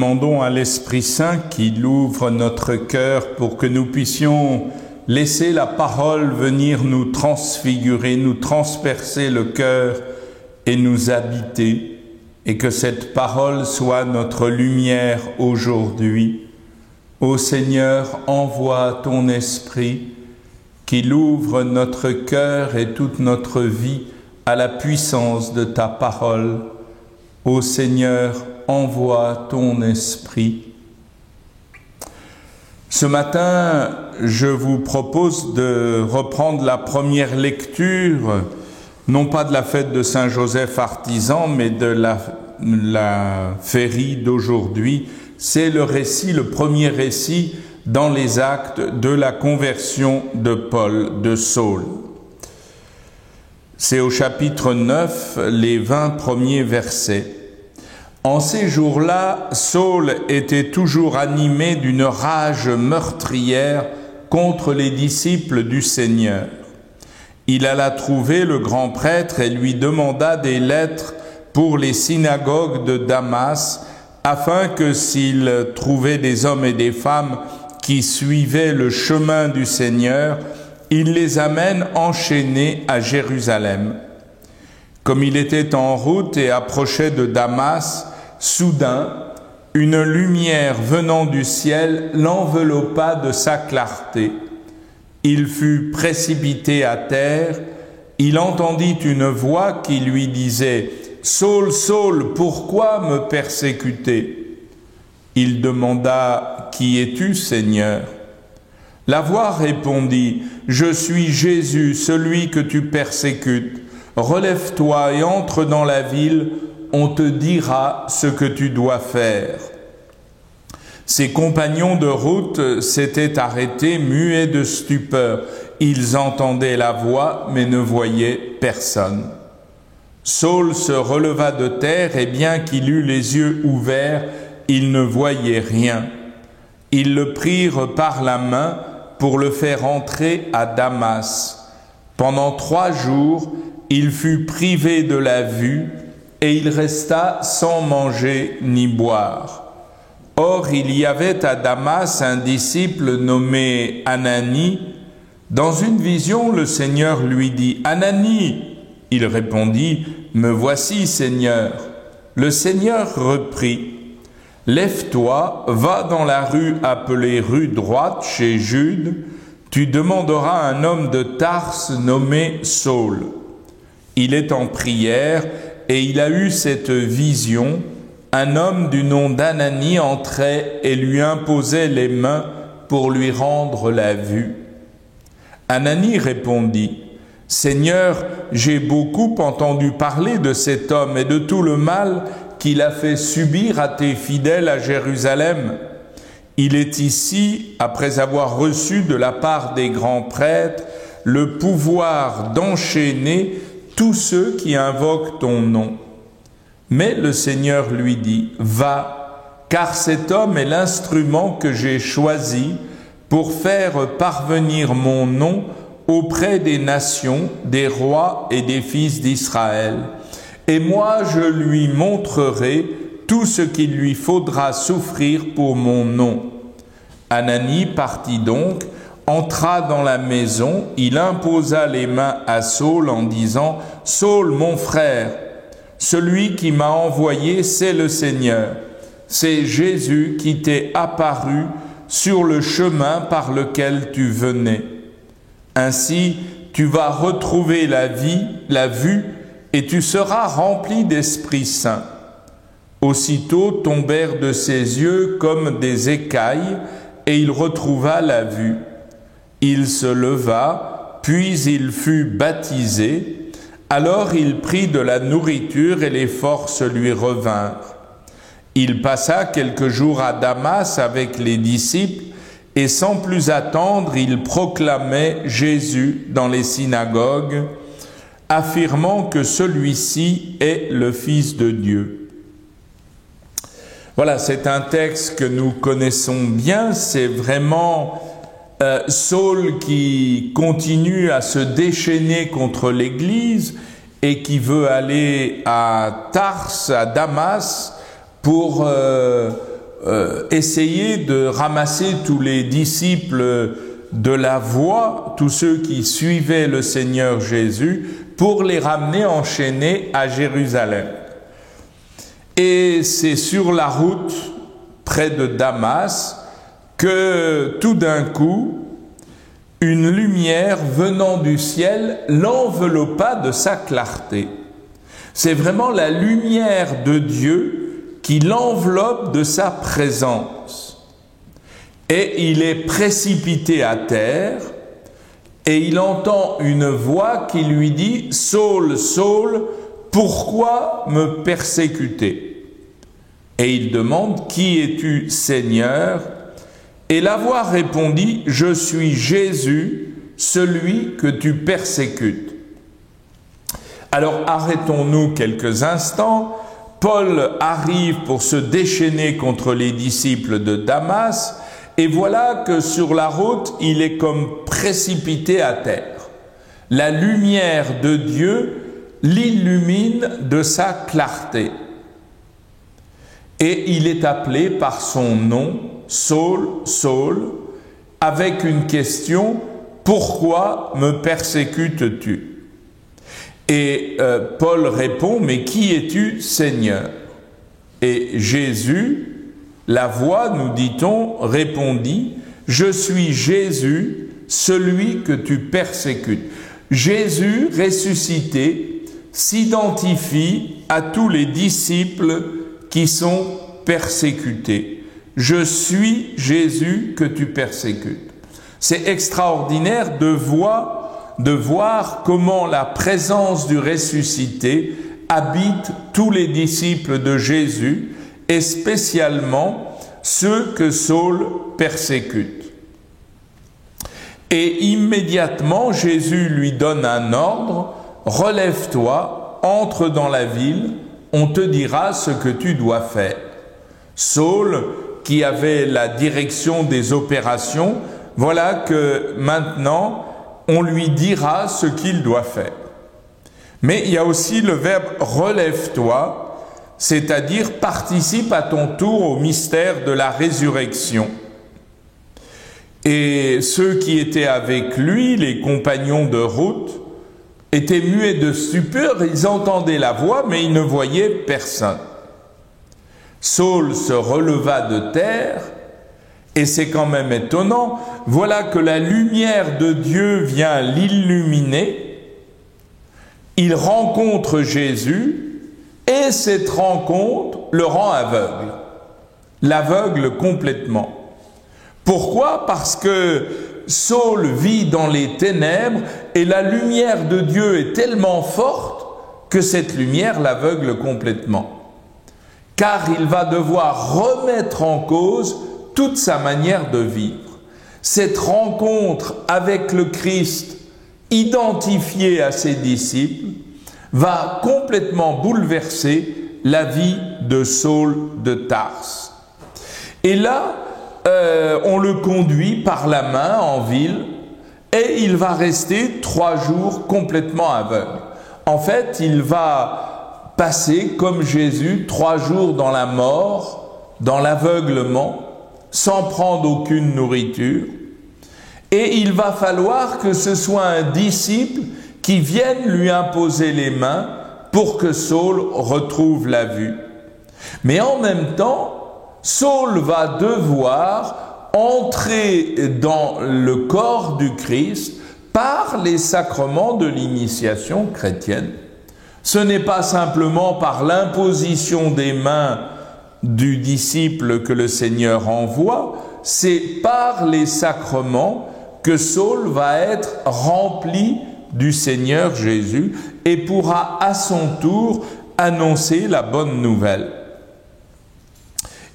demandons à l'Esprit Saint qu'il ouvre notre cœur pour que nous puissions laisser la parole venir nous transfigurer, nous transpercer le cœur et nous habiter, et que cette parole soit notre lumière aujourd'hui. Ô Seigneur, envoie ton Esprit, qu'il ouvre notre cœur et toute notre vie à la puissance de ta parole. Ô Seigneur, envoie ton Esprit. Ce matin, je vous propose de reprendre la première lecture, non pas de la fête de Saint-Joseph artisan, mais de la féerie d'aujourd'hui. C'est le récit, le premier récit dans les actes de la conversion de Paul, de Saul. C'est au chapitre 9, les 20 premiers versets. En ces jours-là, Saul était toujours animé d'une rage meurtrière contre les disciples du Seigneur. Il alla trouver le grand prêtre et lui demanda des lettres pour les synagogues de Damas, afin que s'il trouvait des hommes et des femmes qui suivaient le chemin du Seigneur, il les amène enchaînés à Jérusalem. Comme il était en route et approchait de Damas, soudain, une lumière venant du ciel l'enveloppa de sa clarté. Il fut précipité à terre, il entendit une voix qui lui disait « Saul, Saul, pourquoi me persécuter ?» Il demanda « Qui es-tu, Seigneur ?» La voix répondit « Je suis Jésus, celui que tu persécutes. Relève-toi et entre dans la ville, on te dira ce que tu dois faire. » Ses compagnons de route s'étaient arrêtés, muets de stupeur. Ils entendaient la voix, mais ne voyaient personne. Saul se releva de terre, et bien qu'il eût les yeux ouverts, il ne voyait rien. Ils le prirent par la main pour le faire entrer à Damas. Pendant 3 jours, il fut privé de la vue, et il resta sans manger ni boire. Or, il y avait à Damas un disciple nommé Ananie. Dans une vision, le Seigneur lui dit « Ananie !» Il répondit « Me voici, Seigneur. » Le Seigneur reprit « Lève-toi, va dans la rue appelée rue droite chez Jude, tu demanderas un homme de Tarse nommé Saul. Il est en prière et il a eu cette vision. Un homme du nom d'Ananie entrait et lui imposait les mains pour lui rendre la vue. Ananie répondit « Seigneur, j'ai beaucoup entendu parler de cet homme et de tout le mal qu'il a fait subir à tes fidèles à Jérusalem. Il est ici, après avoir reçu de la part des grands prêtres le pouvoir d'enchaîner tous ceux qui invoquent ton nom. » Mais le Seigneur lui dit « Va, car cet homme est l'instrument que j'ai choisi pour faire parvenir mon nom auprès des nations, des rois et des fils d'Israël. Et moi je lui montrerai tout ce qu'il lui faudra souffrir pour mon nom. » Ananie partit donc, entra dans la maison, il imposa les mains à Saul en disant « Saul, mon frère, celui qui m'a envoyé, c'est le Seigneur. C'est Jésus qui t'est apparu sur le chemin par lequel tu venais. Ainsi, tu vas retrouver la vue, et tu seras rempli d'Esprit Saint. » Aussitôt tombèrent de ses yeux comme des écailles, et il retrouva la vue. Il se leva, puis il fut baptisé. Alors il prit de la nourriture et les forces lui revinrent. Il passa quelques jours à Damas avec les disciples, et sans plus attendre, il proclamait Jésus dans les synagogues, affirmant que celui-ci est le Fils de Dieu. Voilà, c'est un texte que nous connaissons bien, c'est vraiment Saul qui continue à se déchaîner contre l'Église et qui veut aller à Tarse, à Damas, pour essayer de ramasser tous les disciples de la voie, tous ceux qui suivaient le Seigneur Jésus, pour les ramener enchaînés à Jérusalem. Et c'est sur la route, près de Damas, que tout d'un coup, une lumière venant du ciel l'enveloppa de sa clarté. C'est vraiment la lumière de Dieu qui l'enveloppe de sa présence. Et il est précipité à terre, et il entend une voix qui lui dit « Saul, Saul, pourquoi me persécuter ?» Et il demande « Qui es-tu, Seigneur ?» Et la voix répondit « Je suis Jésus, celui que tu persécutes. » Alors arrêtons-nous quelques instants. Paul arrive pour se déchaîner contre les disciples de Damas, et voilà que sur la route, il est comme précipité à terre. La lumière de Dieu l'illumine de sa clarté. Et il est appelé par son nom, Saul, Saul, avec une question, « Pourquoi me persécutes-tu » Et Paul répond, « Mais qui es-tu, Seigneur » Et Jésus, la voix, nous dit-on, répondit, « Je suis Jésus, celui que tu persécutes. » Jésus, ressuscité, s'identifie à tous les disciples qui sont persécutés. « Je suis Jésus que tu persécutes. » C'est extraordinaire de voir comment la présence du ressuscité habite tous les disciples de Jésus, et spécialement ceux que Saul persécute. Et immédiatement, Jésus lui donne un ordre, « Relève-toi, entre dans la ville, on te dira ce que tu dois faire. » Saul, qui avait la direction des opérations, voilà que maintenant, on lui dira ce qu'il doit faire. Mais il y a aussi le verbe « relève-toi », c'est-à-dire participe à ton tour au mystère de la résurrection. Et ceux qui étaient avec lui, les compagnons de route, étaient muets de stupeur, ils entendaient la voix, mais ils ne voyaient personne. Saul se releva de terre, et c'est quand même étonnant, voilà que la lumière de Dieu vient l'illuminer, il rencontre Jésus, et cette rencontre le rend aveugle, l'aveugle complètement. Pourquoi? Parce que Saul vit dans les ténèbres et la lumière de Dieu est tellement forte que cette lumière l'aveugle complètement. Car il va devoir remettre en cause toute sa manière de vivre. Cette rencontre avec le Christ, identifié à ses disciples, va complètement bouleverser la vie de Saul de Tarse. Et là, on le conduit par la main en ville et il va rester 3 jours complètement aveugle. En fait, il va passer comme Jésus 3 jours dans la mort, dans l'aveuglement, sans prendre aucune nourriture. Et il va falloir que ce soit un disciple qui vienne lui imposer les mains pour que Saul retrouve la vue. Mais en même temps, Saul va devoir entrer dans le corps du Christ par les sacrements de l'initiation chrétienne. Ce n'est pas simplement par l'imposition des mains du disciple que le Seigneur envoie, c'est par les sacrements que Saul va être rempli du Seigneur Jésus et pourra à son tour annoncer la bonne nouvelle.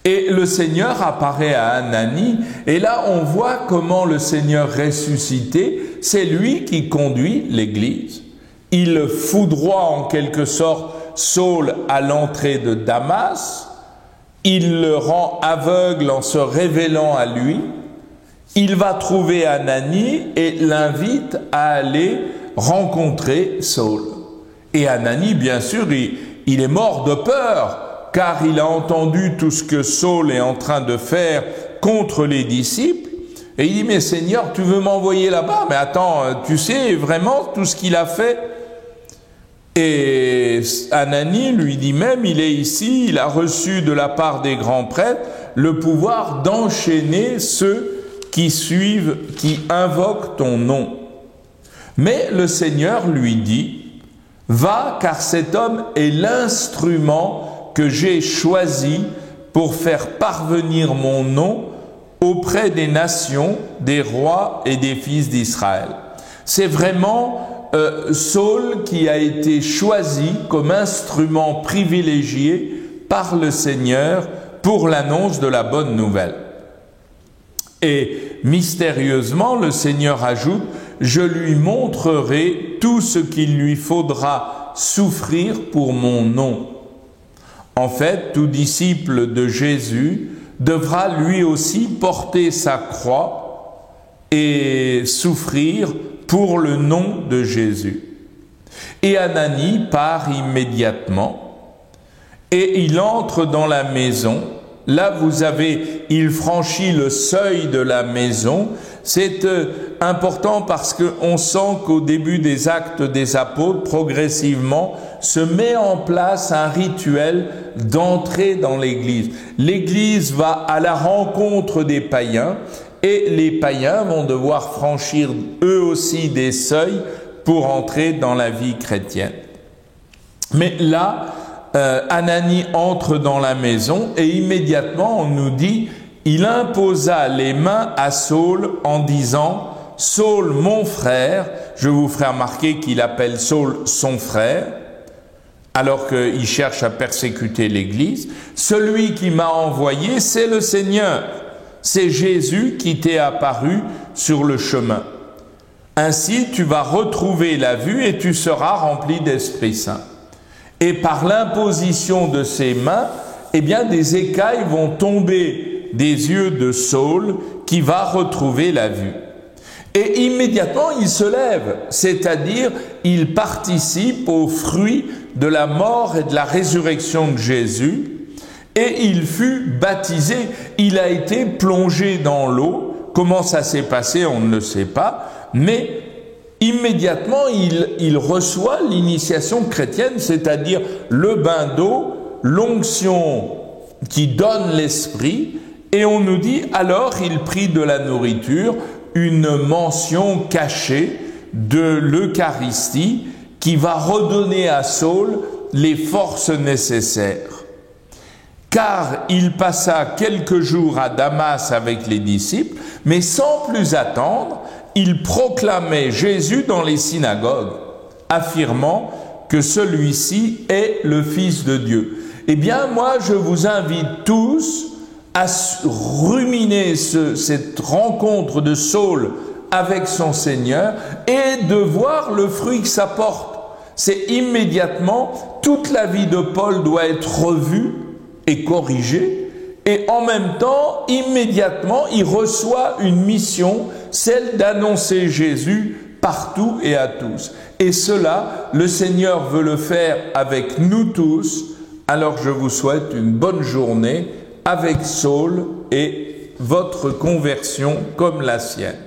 Et le Seigneur apparaît à Ananie, et là on voit comment le Seigneur ressuscité, c'est lui qui conduit l'Église. Il foudroie en quelque sorte Saul à l'entrée de Damas, il le rend aveugle en se révélant à lui, il va trouver Ananie et l'invite à aller rencontrer Saul. Et Ananie, bien sûr, il est mort de peur car il a entendu tout ce que Saul est en train de faire contre les disciples. Et il dit, mais Seigneur, tu veux m'envoyer là-bas? Mais attends, tu sais vraiment tout ce qu'il a fait? Et Ananie lui dit même, il est ici, il a reçu de la part des grands prêtres le pouvoir d'enchaîner ceux qui suivent, qui invoquent ton nom. Mais le Seigneur lui dit, va, car cet homme est l'instrument que j'ai choisi pour faire parvenir mon nom auprès des nations, des rois et des fils d'Israël. C'est vraiment Saul qui a été choisi comme instrument privilégié par le Seigneur pour l'annonce de la bonne nouvelle. Et mystérieusement, le Seigneur ajoute, je lui montrerai tout ce qu'il lui faudra souffrir pour mon nom. En fait, tout disciple de Jésus devra lui aussi porter sa croix et souffrir pour le nom de Jésus. Et Ananie part immédiatement et il entre dans la maison. Là, il franchit le seuil de la maison. C'est important parce qu'on sent qu'au début des actes des apôtres, progressivement, se met en place un rituel d'entrée dans l'Église. L'Église va à la rencontre des païens et les païens vont devoir franchir eux aussi des seuils pour entrer dans la vie chrétienne. Mais là, Ananie entre dans la maison et immédiatement on nous dit, il imposa les mains à Saul en disant, Saul mon frère, je vous ferai remarquer qu'il appelle Saul son frère, alors qu'il cherche à persécuter l'Église, celui qui m'a envoyé, c'est le Seigneur, c'est Jésus qui t'est apparu sur le chemin. Ainsi tu vas retrouver la vue et tu seras rempli d'Esprit Saint. Et par l'imposition de ses mains, eh bien, des écailles vont tomber des yeux de Saul qui va retrouver la vue. Et immédiatement, il se lève, c'est-à-dire, il participe au fruit de la mort et de la résurrection de Jésus, et il fut baptisé, il a été plongé dans l'eau. Comment ça s'est passé, on ne le sait pas, mais immédiatement, il reçoit l'initiation chrétienne, c'est-à-dire le bain d'eau, l'onction qui donne l'esprit, et on nous dit, alors il prit de la nourriture, une mention cachée de l'Eucharistie qui va redonner à Saul les forces nécessaires. Car il passa quelques jours à Damas avec les disciples, mais sans plus attendre, il proclamait Jésus dans les synagogues, affirmant que celui-ci est le Fils de Dieu. Eh bien, moi, je vous invite tous à ruminer cette rencontre de Saul avec son Seigneur et de voir le fruit que ça porte. C'est immédiatement, toute la vie de Paul doit être revue et corrigée. Et en même temps, immédiatement, il reçoit une mission, celle d'annoncer Jésus partout et à tous. Et cela, le Seigneur veut le faire avec nous tous. Alors je vous souhaite une bonne journée avec Saul et votre conversion comme la sienne.